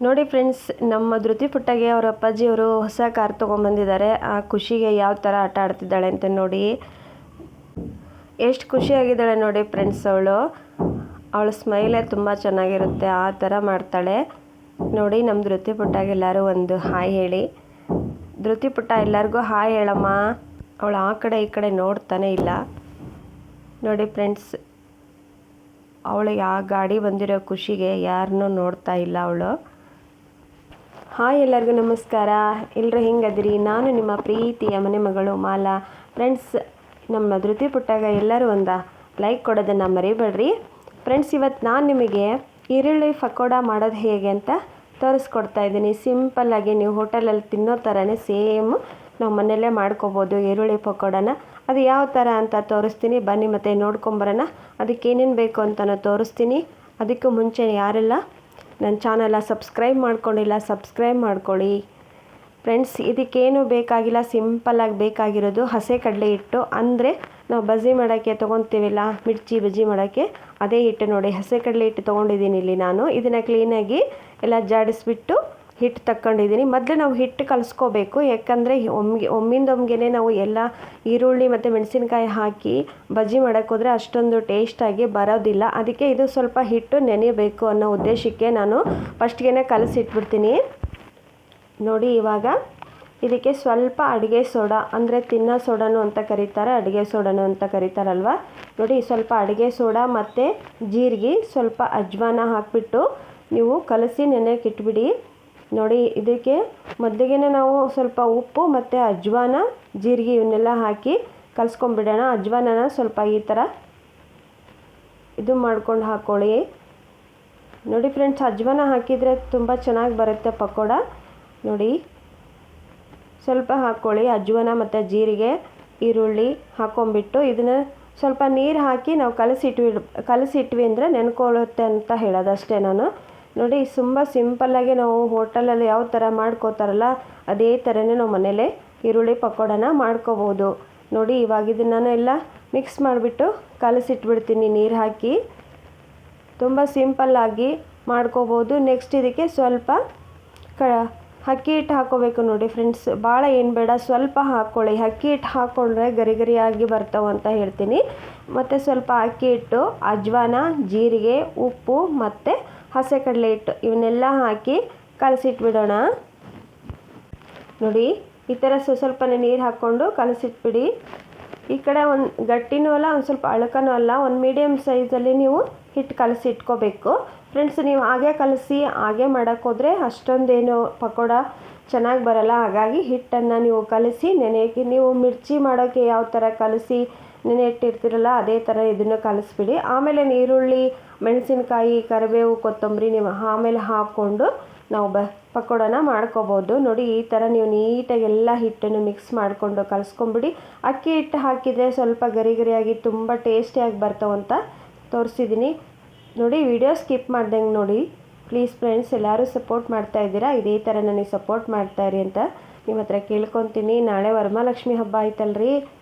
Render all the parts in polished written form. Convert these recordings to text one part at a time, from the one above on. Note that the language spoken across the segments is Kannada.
ನೋಡಿ ಫ್ರೆಂಡ್ಸ್, ನಮ್ಮ ಧೃತಿ ಪುಟ್ಟಗೆ ಅವರ ಅಪ್ಪಾಜಿಯವರು ಹೊಸ ಕಾರ್ ತೊಗೊಂಬಂದಿದ್ದಾರೆ. ಆ ಖುಷಿಗೆ ಯಾವ ಥರ ಆಟ ಆಡ್ತಿದ್ದಾಳೆ ಅಂತ ನೋಡಿ. ಎಷ್ಟು ಖುಷಿಯಾಗಿದ್ದಾಳೆ ನೋಡಿ ಫ್ರೆಂಡ್ಸ್. ಅವಳ ಸ್ಮೈಲೇ ತುಂಬ ಚೆನ್ನಾಗಿರುತ್ತೆ, ಆ ಥರ ಮಾಡ್ತಾಳೆ ನೋಡಿ. ನಮ್ಮ ಧೃತಿ ಪುಟ್ಟಗೆ ಎಲ್ಲರೂ ಒಂದು ಹಾಯ್ ಹೇಳಿ. ಧೃತಿ ಪುಟ್ಟ ಎಲ್ಲರಿಗೂ ಹಾಯ್ ಹೇಳಮ್ಮ. ಅವಳು ಆ ಕಡೆ ಈ ಕಡೆ ನೋಡ್ತಾನೆ ಇಲ್ಲ ನೋಡಿ ಫ್ರೆಂಡ್ಸ್. ಅವಳಿಗೆ ಆ ಗಾಡಿ ಬಂದಿರೋ ಖುಷಿಗೆ ಯಾರನ್ನೂ ನೋಡ್ತಾ ಇಲ್ಲ ಅವಳು. ಹಾಯ್, ಎಲ್ಲರಿಗೂ ನಮಸ್ಕಾರ. ಎಲ್ಲರೂ ಹೆಂಗದಿರಿ? ನಾನು ನಿಮ್ಮ ಪ್ರೀತಿಯ ಮನೆ ಮಗಳು ಮಾಲಾ. ಫ್ರೆಂಡ್ಸ್, ನಮ್ಮ ಧೃತಿ ಪುಟ್ಟಾಗ ಎಲ್ಲರೂ ಒಂದು ಲೈಕ್ ಕೊಡೋದನ್ನು ಮರಿಬೇಡ್ರಿ. ಫ್ರೆಂಡ್ಸ್, ಇವತ್ತು ನಾನು ನಿಮಗೆ ಈರುಳ್ಳಿ ಪಕೋಡ ಮಾಡೋದು ಹೇಗೆ ಅಂತ ತೋರಿಸ್ಕೊಡ್ತಾ ಇದ್ದೀನಿ. ಸಿಂಪಲ್ಲಾಗಿ ನೀವು ಹೋಟೆಲಲ್ಲಿ ತಿನ್ನೋ ಥರನೇ ಸೇಮ್ ನಾವು ಮನೆಯಲ್ಲೇ ಮಾಡ್ಕೋಬೋದು ಈರುಳ್ಳಿ ಪಕೋಡನ. ಅದು ಯಾವ ಥರ ಅಂತ ತೋರಿಸ್ತೀನಿ, ಬನ್ನಿ ಮತ್ತು ನೋಡ್ಕೊಂಬರೋಣ. ಅದಕ್ಕೆ ಏನೇನು ಬೇಕು ಅಂತಲೂ ತೋರಿಸ್ತೀನಿ. ಅದಕ್ಕೂ ಮುಂಚೆ ಯಾರೆಲ್ಲ ನನ್ನ ಚಾನಲ ಸಬ್ಸ್ಕ್ರೈಬ್ ಮಾಡ್ಕೊಂಡಿಲ್ಲ, ಸಬ್ಸ್ಕ್ರೈಬ್ ಮಾಡ್ಕೊಳ್ಳಿ ಫ್ರೆಂಡ್ಸ್. ಇದಕ್ಕೇನು ಬೇಕಾಗಿಲ್ಲ, ಸಿಂಪಲ್ಲಾಗಿ ಬೇಕಾಗಿರೋದು ಹಸೆ ಕಡಲೆ ಹಿಟ್ಟು. ಅಂದರೆ ನಾವು ಬಜ್ಜಿ ಮಾಡೋಕ್ಕೆ ತೊಗೊತೀವಿಲ್ಲ, ಮಿರ್ಚಿ ಬಜ್ಜಿ ಮಾಡೋಕ್ಕೆ, ಅದೇ ಹಿಟ್ಟು ನೋಡಿ. ಹಸೆ ಕಡಲೆ ಹಿಟ್ಟು ತೊಗೊಂಡಿದ್ದೀನಿ ಇಲ್ಲಿ ನಾನು. ಇದನ್ನು ಕ್ಲೀನಾಗಿ ಎಲ್ಲ ಜಾಡಿಸ್ಬಿಟ್ಟು ಹಿಟ್ಟು ತಗೊಂಡಿದ್ದೀನಿ. ಮೊದಲು ನಾವು ಹಿಟ್ಟು ಕಲಿಸ್ಕೋಬೇಕು, ಯಾಕಂದರೆ ಒಮ್ಮಿಂದೊಮ್ಗೆ ನಾವು ಎಲ್ಲ ಈರುಳ್ಳಿ ಮತ್ತು ಮೆಣಸಿನ್ಕಾಯಿ ಹಾಕಿ ಬಜ್ಜಿ ಮಾಡೋಕ್ಕೋದ್ರೆ ಅಷ್ಟೊಂದು ಟೇಸ್ಟಾಗಿ ಬರೋದಿಲ್ಲ. ಅದಕ್ಕೆ ಇದು ಸ್ವಲ್ಪ ಹಿಟ್ಟು ನೆನೆಯಬೇಕು ಅನ್ನೋ ಉದ್ದೇಶಕ್ಕೆ ನಾನು ಫಸ್ಟ್ಗೆ ಕಲಸಿಟ್ಬಿಡ್ತೀನಿ ನೋಡಿ. ಇವಾಗ ಇದಕ್ಕೆ ಸ್ವಲ್ಪ ಅಡುಗೆ ಸೋಡಾ, ಅಂದರೆ ತಿನ್ನೋ ಸೋಡಾನು ಅಂತ ಕರೀತಾರೆ, ಅಡುಗೆ ಸೋಡಾನು ಅಂತ ಕರೀತಾರಲ್ವ ನೋಡಿ. ಸ್ವಲ್ಪ ಅಡುಗೆ ಸೋಡಾ ಮತ್ತು ಜೀರಿಗೆ, ಸ್ವಲ್ಪ ಅಜ್ವಾನ ಹಾಕಿಬಿಟ್ಟು ನೀವು ಕಲಸಿ ನೆನೆಯಕ್ಕೆ ಇಟ್ಬಿಡಿ ನೋಡಿ. ಇದಕ್ಕೆ ಮೊದಲಿಗೆ ನಾವು ಸ್ವಲ್ಪ ಉಪ್ಪು ಮತ್ತು ಅಜ್ವಾನ, ಜೀರಿಗೆ ಇವನ್ನೆಲ್ಲ ಹಾಕಿ ಕಲಿಸ್ಕೊಂಡ್ಬಿಡೋಣ. ಅಜ್ವಾನನ ಸ್ವಲ್ಪ ಈ ಥರ ಇದು ಮಾಡ್ಕೊಂಡು ಹಾಕ್ಕೊಳ್ಳಿ ನೋಡಿ ಫ್ರೆಂಡ್ಸ್. ಅಜ್ವಾನ ಹಾಕಿದರೆ ತುಂಬ ಚೆನ್ನಾಗಿ ಬರುತ್ತೆ ಪಕೋಡ ನೋಡಿ. ಸ್ವಲ್ಪ ಹಾಕ್ಕೊಳ್ಳಿ ಅಜ್ವಾನ ಮತ್ತು ಜೀರಿಗೆ, ಈರುಳ್ಳಿ ಹಾಕ್ಕೊಂಬಿಟ್ಟು ಇದನ್ನು ಸ್ವಲ್ಪ ನೀರು ಹಾಕಿ ನಾವು ಕಲಸಿಟ್ವಿ ಅಂದರೆ ನೆನ್ಕೊಳ್ಳುತ್ತೆ ಅಂತ ಹೇಳೋದಷ್ಟೇ ನಾನು ನೋಡಿ. ತುಂಬ ಸಿಂಪಲ್ಲಾಗಿ ನಾವು ಹೋಟೆಲಲ್ಲಿ ಯಾವ ಥರ ಮಾಡ್ಕೋತಾರಲ್ಲ ಅದೇ ಥರನೇ ನಾವು ಮನೇಲೇ ಈರುಳ್ಳಿ ಪಕೋಡನ ಮಾಡ್ಕೋಬೋದು ನೋಡಿ. ಇವಾಗ ಇದನ್ನು ಎಲ್ಲ ಮಿಕ್ಸ್ ಮಾಡಿಬಿಟ್ಟು ಕಲಸಿಟ್ಬಿಡ್ತೀನಿ ನೀರು ಹಾಕಿ. ತುಂಬ ಸಿಂಪಲ್ಲಾಗಿ ಮಾಡ್ಕೋಬೋದು. ನೆಕ್ಸ್ಟ್ ಇದಕ್ಕೆ ಸ್ವಲ್ಪ ಅಕ್ಕಿ ಹಿಟ್ಟು ಹಾಕ್ಕೋಬೇಕು ನೋಡಿ ಫ್ರೆಂಡ್ಸ್. ಭಾಳ ಏನು ಬೇಡ, ಸ್ವಲ್ಪ ಹಾಕ್ಕೊಳ್ಳಿ. ಅಕ್ಕಿ ಹಿಟ್ಟು ಹಾಕ್ಕೊಂಡ್ರೆ ಗರಿ ಗರಿಯಾಗಿ ಬರ್ತಾವೆ ಅಂತ ಹೇಳ್ತೀನಿ. ಮತ್ತು ಸ್ವಲ್ಪ ಅಕ್ಕಿ ಹಿಟ್ಟು, ಅಜ್ವಾನ, ಜೀರಿಗೆ, ಉಪ್ಪು ಮತ್ತು ಹಸೆ ಕಡಲೆ ಹಿಟ್ಟು ಇವನ್ನೆಲ್ಲ ಹಾಕಿ ಕಲಸಿಟ್ಬಿಡೋಣ ನೋಡಿ. ಈ ಥರ ಸ್ವಲ್ಪನೇ ನೀರು ಹಾಕ್ಕೊಂಡು ಕಲಸಿಟ್ಬಿಡಿ. ಈ ಕಡೆ ಒಂದು ಗಟ್ಟಿನೂ ಅಲ್ಲ, ಒಂದು ಸ್ವಲ್ಪ ಅಳಕನೂ ಅಲ್ಲ, ಒಂದು ಮೀಡಿಯಮ್ ಸೈಜಲ್ಲಿ ನೀವು ಹಿಟ್ಟು ಕಲಸಿ ಇಟ್ಕೋಬೇಕು ಫ್ರೆಂಡ್ಸ್. ನೀವು ಹಾಗೆ ಕಲಸಿ ಹಾಗೆ ಮಾಡೋಕ್ಕೋದ್ರೆ ಅಷ್ಟೊಂದೇನು ಪಕೋಡ ಚೆನ್ನಾಗಿ ಬರೋಲ್ಲ. ಹಾಗಾಗಿ ಹಿಟ್ಟನ್ನು ನೀವು ಕಲಸಿ ನೆನೆಯೋಕ್ಕೆ, ನೀವು ಮಿರ್ಚಿ ಮಾಡೋಕ್ಕೆ ಯಾವ ಥರ ಕಲಸಿ ನೆನೆ ಇಟ್ಟಿರ್ತೀರಲ್ಲ ಅದೇ ಥರ ಇದನ್ನು ಕಲಿಸ್ಬಿಡಿ. ಆಮೇಲೆ ಈರುಳ್ಳಿ, ಮೆಣಸಿನ್ಕಾಯಿ, ಕರಿಬೇವು, ಕೊತ್ತಂಬರಿ ನೀವು ಆಮೇಲೆ ಹಾಕ್ಕೊಂಡು ನಾವು ಪಕೋಡನ ಮಾಡ್ಕೋಬೋದು ನೋಡಿ. ಈ ಥರ ನೀವು ನೀಟಾಗಿ ಎಲ್ಲ ಹಿಟ್ಟನ್ನು ಮಿಕ್ಸ್ ಮಾಡಿಕೊಂಡು ಕಲಿಸ್ಕೊಂಬಿಡಿ. ಅಕ್ಕಿ ಹಿಟ್ಟು ಹಾಕಿದರೆ ಸ್ವಲ್ಪ ಗರಿ ಗರಿಯಾಗಿ ತುಂಬ ಟೇಸ್ಟಿಯಾಗಿ ಬರ್ತಾವಂತ ತೋರಿಸಿದ್ದೀನಿ ನೋಡಿ. ವಿಡಿಯೋ ಸ್ಕಿಪ್ ಮಾಡ್ದಂಗೆ ನೋಡಿ ಪ್ಲೀಸ್ ಫ್ರೆಂಡ್ಸ್. ಎಲ್ಲರೂ ಸಪೋರ್ಟ್ ಮಾಡ್ತಾಯಿದ್ದೀರಾ, ಇದೇ ಥರ ನನಗೆ ಸಪೋರ್ಟ್ ಮಾಡ್ತಾಯಿರಿ ಅಂತ ನಿಮ್ಮ ಹತ್ರ ಕೇಳ್ಕೊತೀನಿ. ನಾಳೆ ವರಮಹಾಲಕ್ಷ್ಮಿ ಹಬ್ಬ ಆಯ್ತಲ್ರಿ,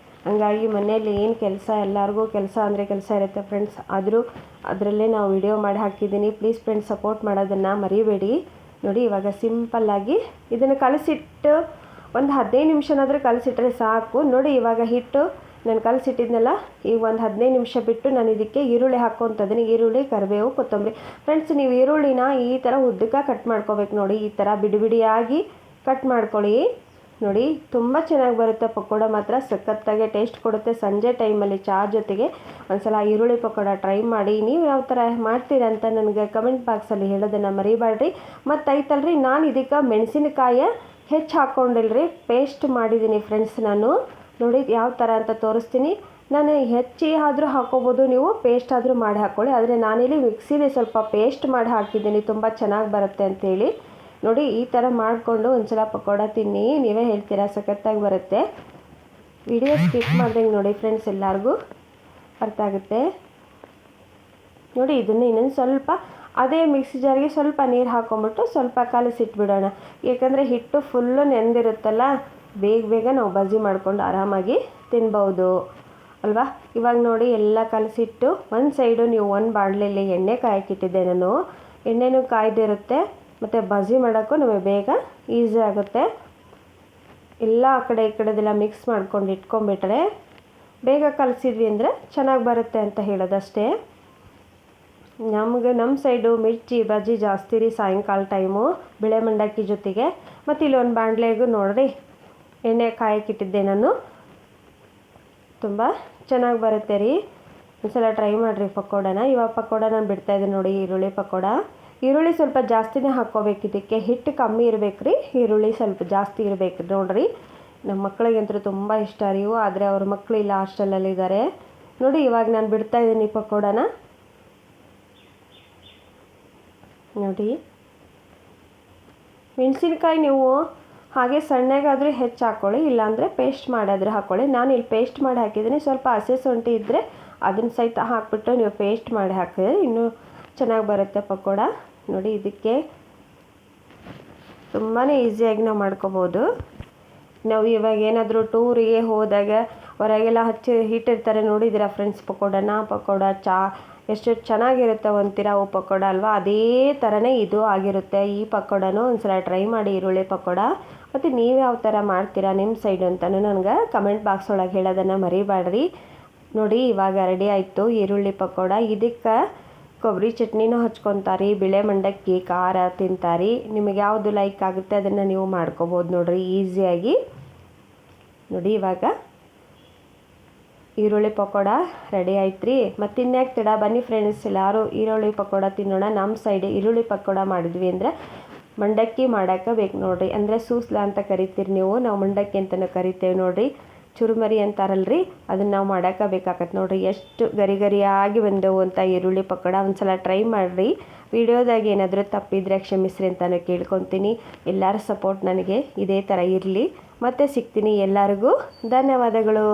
ಹಂಗಾಗಿ ಮನೇಲಿ ಏನು ಕೆಲಸ, ಎಲ್ಲರಿಗೂ ಕೆಲಸ ಅಂದರೆ ಕೆಲಸ ಇರುತ್ತೆ ಫ್ರೆಂಡ್ಸ್. ಆದರೂ ಅದರಲ್ಲೇ ನಾವು ವಿಡಿಯೋ ಮಾಡಿ ಹಾಕಿದ್ದೀನಿ. ಪ್ಲೀಸ್ ಫ್ರೆಂಡ್ಸ್, ಸಪೋರ್ಟ್ ಮಾಡೋದನ್ನು ಮರಿಬೇಡಿ ನೋಡಿ. ಇವಾಗ ಸಿಂಪಲ್ಲಾಗಿ ಇದನ್ನು ಕಲಸಿಟ್ಟು ಒಂದು 15 ನಿಮಿಷನಾದರೂ ಕಲಸಿಟ್ರೆ ಸಾಕು ನೋಡಿ. ಇವಾಗ ಹಿಟ್ಟು ನಾನು ಕಲಸಿಟ್ಟಿದ್ನಲ್ಲ, ಈಗ ಒಂದು 15 ನಿಮಿಷ ಬಿಟ್ಟು ನಾನು ಇದಕ್ಕೆ ಈರುಳ್ಳಿ ಹಾಕ್ಕೊತಿದ್ದೀನಿ. ಈರುಳ್ಳಿ, ಕರಿಬೇವು, ಕೊತ್ತಂಬರಿ. ಫ್ರೆಂಡ್ಸ್, ನೀವು ಈರುಳ್ಳಿನ ಈ ಥರ ಉದ್ದಕ್ಕೆ ಕಟ್ ಮಾಡ್ಕೋಬೇಕು ನೋಡಿ. ಈ ಥರ ಬಿಡಿಯಾಗಿ ಕಟ್ ಮಾಡ್ಕೊಳ್ಳಿ ನೋಡಿ. ತುಂಬ ಚೆನ್ನಾಗಿ ಬರುತ್ತೆ ಪಕೋಡ, ಮಾತ್ರ ಸಖತ್ತಾಗೆ ಟೇಸ್ಟ್ ಕೊಡುತ್ತೆ. ಸಂಜೆ ಟೈಮಲ್ಲಿ ಚಹಾ ಜೊತೆಗೆ ಒಂದ್ಸಲ ಈರುಳ್ಳಿ ಪಕೋಡ ಟ್ರೈ ಮಾಡಿ. ನೀವು ಯಾವ ಥರ ಮಾಡ್ತೀರ ಅಂತ ನನಗೆ ಕಮೆಂಟ್ ಬಾಕ್ಸಲ್ಲಿ ಹೇಳೋದನ್ನು ಮರಿಬೇಡ್ರಿ. ಮತ್ತು ಐತಲ್ರಿ, ನಾನು ಇದಕ್ಕೆ ಮೆಣಸಿನಕಾಯಿ ಹೆಚ್ಚು ಹಾಕ್ಕೊಂಡಿಲ್ರಿ, ಪೇಸ್ಟ್ ಮಾಡಿದ್ದೀನಿ ಫ್ರೆಂಡ್ಸ್. ನಾನು ನೋಡಿ ಯಾವ ಥರ ಅಂತ ತೋರಿಸ್ತೀನಿ. ನಾನು ಹೆಚ್ಚಿ ಆದರೂ ಹಾಕ್ಕೋಬೋದು, ನೀವು ಪೇಸ್ಟ್ ಆದರೂ ಮಾಡಿ ಹಾಕ್ಕೊಳ್ಳಿ. ಆದರೆ ನಾನಿಲ್ಲಿ ಮಿಕ್ಸಿಲಿ ಸ್ವಲ್ಪ ಪೇಸ್ಟ್ ಮಾಡಿ ಹಾಕಿದ್ದೀನಿ, ತುಂಬ ಚೆನ್ನಾಗಿ ಬರುತ್ತೆ ಅಂಥೇಳಿ ನೋಡಿ. ಈ ಥರ ಮಾಡಿಕೊಂಡು ಒಂದ್ಸಲ ಪಕೋಡ ತಿನ್ನಿ, ನೀವೇ ಹೇಳ್ತೀರಾ ಸಖತ್ತಾಗಿ ಬರುತ್ತೆ. ವಿಡಿಯೋ ಸ್ಕಿಪ್ ಮಾಡ್ದಂಗೆ ನೋಡಿ ಫ್ರೆಂಡ್ಸ್, ಎಲ್ಲರಿಗೂ ಅರ್ಥ ಆಗುತ್ತೆ ನೋಡಿ. ಇದನ್ನು ಇನ್ನೊಂದು ಸ್ವಲ್ಪ ಅದೇ ಮಿಕ್ಸಿ ಜಾರಿಗೆ ಸ್ವಲ್ಪ ನೀರು ಹಾಕ್ಕೊಂಬಿಟ್ಟು ಸ್ವಲ್ಪ ಕಲಸಿಟ್ಬಿಡೋಣ. ಯಾಕಂದರೆ ಹಿಟ್ಟು ಫುಲ್ಲು ನೆಂದಿರುತ್ತಲ್ಲ, ಬೇಗ ನಾವು ಬಜ್ಜಿ ಮಾಡ್ಕೊಂಡು ಆರಾಮಾಗಿ ತಿನ್ಬೋದು ಅಲ್ವಾ. ಇವಾಗ ನೋಡಿ ಎಲ್ಲ ಕಲಸಿಟ್ಟು ಒಂದು ಸೈಡು ನೀವು ಒಂದು ಬಾಣಲೆಯಲ್ಲಿ ಎಣ್ಣೆ ಕಾಯಕ್ಕಿಟ್ಟಿದ್ದೆ ನಾನು. ಎಣ್ಣೆನೂ ಕಾಯ್ದಿರುತ್ತೆ ಮತ್ತು ಬಜ್ಜಿ ಮಾಡೋಕ್ಕೂ ನಮಗೆ ಬೇಗ ಈಸಿ ಆಗುತ್ತೆ. ಎಲ್ಲ ಆ ಕಡೆ ಈ ಕಡೆದೆಲ್ಲ ಮಿಕ್ಸ್ ಮಾಡ್ಕೊಂಡು ಇಟ್ಕೊಂಡ್ಬಿಟ್ರೆ ಬೇಗ ಕಲಸಿದ್ವಿ ಅಂದರೆ ಚೆನ್ನಾಗಿ ಬರುತ್ತೆ ಅಂತ ಹೇಳೋದಷ್ಟೇ. ನಮ್ಮ ಸೈಡು ಮಿರ್ಚಿ ಬಜ್ಜಿ ಜಾಸ್ತಿ ರೀ ಸಾಯಂಕಾಲ ಟೈಮು ಬಿಳೆ ಮಂಡಕ್ಕಿ ಜೊತೆಗೆ. ಮತ್ತು ಇಲ್ಲೊಂದು ಬಾಣಲೆಗೂ ನೋಡಿರಿ ಎಣ್ಣೆ ಕಾಯಕ್ಕಿಟ್ಟಿದ್ದೆ ನಾನು. ತುಂಬ ಚೆನ್ನಾಗಿ ಬರುತ್ತೆ ರೀ, ಒಂದ್ಸಲ ಟ್ರೈ ಮಾಡಿರಿ ಪಕೋಡನ. ಇವಾಗ ಪಕೋಡ ನಾನು ಬಿಡ್ತಾಯಿದ್ದೀನಿ ನೋಡಿ, ಈರುಳ್ಳಿ ಪಕೋಡ. ಈರುಳ್ಳಿ ಸ್ವಲ್ಪ ಜಾಸ್ತಿನೇ ಹಾಕ್ಕೋಬೇಕು, ಇದಕ್ಕೆ ಹಿಟ್ಟು ಕಮ್ಮಿ ಇರಬೇಕು ರೀ, ಈರುಳ್ಳಿ ಸ್ವಲ್ಪ ಜಾಸ್ತಿ ಇರಬೇಕು ನೋಡಿರಿ. ನಮ್ಮ ಮಕ್ಕಳಿಗಂತೂ ತುಂಬ ಇಷ್ಟ ರೀ ಇವು, ಆದರೆ ಅವ್ರ ಮಕ್ಕಳು ಇಲ್ಲ ಹಾಸ್ಟೆಲಲ್ಲಿದ್ದಾರೆ ನೋಡಿ. ಇವಾಗ ನಾನು ಬಿಡ್ತಾಯಿದ್ದೀನಿ ಪಕೋಡನ ನೋಡಿ. ಮೆಣಸಿನ್ಕಾಯಿ ನೀವು ಹಾಗೆ ಸಣ್ಣಗಾದರೂ ಹೆಚ್ಚು ಹಾಕ್ಕೊಳ್ಳಿ, ಇಲ್ಲಾಂದರೆ ಪೇಸ್ಟ್ ಮಾಡಾದರೆ ಹಾಕ್ಕೊಳ್ಳಿ. ನಾನು ಇಲ್ಲಿ ಪೇಸ್ಟ್ ಮಾಡಿ ಹಾಕಿದ್ದೀನಿ. ಸ್ವಲ್ಪ ಹಸಿ ಶುಂಠಿ ಇದ್ದರೆ ಅದನ್ನು ಸಹಿತ ಹಾಕಿಬಿಟ್ಟು ನೀವು ಪೇಸ್ಟ್ ಮಾಡಿ ಹಾಕಿದ್ರೆ ಇನ್ನೂ ಚೆನ್ನಾಗಿ ಬರುತ್ತೆ ಪಕೋಡ ನೋಡಿ. ಇದಕ್ಕೆ ತುಂಬಾ ಈಸಿಯಾಗಿ ನಾವು ಮಾಡ್ಕೋಬೋದು. ನಾವು ಇವಾಗ ಏನಾದರೂ ಟೂರಿಗೆ ಹೋದಾಗ ಹೊರಗೆಲ್ಲ ಇಟ್ಟಿರ್ತಾರೆ ನೋಡಿದ್ದೀರಾ ಫ್ರೆಂಡ್ಸ್ ಪಕೋಡ ಚಾ ಎಷ್ಟು ಚೆನ್ನಾಗಿರುತ್ತೆ ಒಂಥರ ಅವು ಪಕೋಡ ಅಲ್ವಾ, ಅದೇ ಥರನೇ ಇದು ಆಗಿರುತ್ತೆ ಈ ಪಕೋಡನೂ. ಒಂದ್ಸಲ ಟ್ರೈ ಮಾಡಿ ಈರುಳ್ಳಿ ಪಕೋಡ. ಮತ್ತು ನೀವು ಯಾವ ಥರ ಮಾಡ್ತೀರಾ ನಿಮ್ಮ ಸೈಡು ಅಂತಲೂ ನನಗೆ ಕಮೆಂಟ್ ಬಾಕ್ಸ್ ಒಳಗೆ ಹೇಳೋದನ್ನು ಮರಿಬೇಡ್ರಿ ನೋಡಿ. ಇವಾಗ ರೆಡಿ ಆಯಿತು ಈರುಳ್ಳಿ ಪಕೋಡ. ಇದಕ್ಕೆ ಕೊಬ್ಬರಿ ಚಟ್ನಿನೂ ಹಚ್ಕೊತಾರೆ, ಬಿಳೆ ಮಂಡಕ್ಕಿ ಖಾರ ತಿಂತಾರೆ. ನಿಮಗೆ ಯಾವುದು ಲೈಕ್ ಆಗುತ್ತೆ ಅದನ್ನು ನೀವು ಮಾಡ್ಕೋಬೋದು ನೋಡಿರಿ ಈಸಿಯಾಗಿ ನೋಡಿ. ಇವಾಗ ಈರುಳ್ಳಿ ಪಕೋಡ ರೆಡಿ ಆಯ್ತು ರೀ. ಮತ್ತು ಇನ್ಯಾಕೆ ತಡ, ಬನ್ನಿ ಫ್ರೆಂಡ್ಸ್ ಎಲ್ಲರೂ ಈರುಳ್ಳಿ ಪಕೋಡ ತಿನ್ನೋಣ. ನಮ್ಮ ಸೈಡ್ ಈರುಳ್ಳಿ ಪಕೋಡ ಮಾಡಿದ್ವಿ ಅಂದರೆ ಮಂಡಕ್ಕಿ ಮಾಡೋಕೆ ಬೇಕು ನೋಡಿರಿ, ಅಂದರೆ ಸೂಸ್ಲ ಅಂತ ಕರಿತೀರಿ ನೀವು, ನಾವು ಮಂಡಕ್ಕಿ ಅಂತಲೂ ಕರಿತೇವೆ ನೋಡಿರಿ. ಚುರುಮರಿ ಅಂತಾರಲ್ರಿ, ಅದನ್ನು ನಾವು ಮಾಡೋಕೆ ಬೇಕಾಗತ್ತೆ ನೋಡಿರಿ. ಎಷ್ಟು ಗರಿ ಗರಿಯಾಗಿ ಬಂದವು ಅಂತ ಈರುಳ್ಳಿ ಪಕೋಡ. ಒಂದ್ಸಲ ಟ್ರೈ ಮಾಡಿರಿ. ವಿಡಿಯೋದಾಗ ಏನಾದರೂ ತಪ್ಪಿದ್ರೆ ಕ್ಷಮಿಸ್ರಿ ಅಂತ ಕೇಳ್ಕೊತೀನಿ. ಎಲ್ಲರ ಸಪೋರ್ಟ್ ನನಗೆ ಇದೇ ಥರ ಇರಲಿ. ಮತ್ತೆ ಸಿಗ್ತೀನಿ. ಎಲ್ಲರಿಗೂ ಧನ್ಯವಾದಗಳು.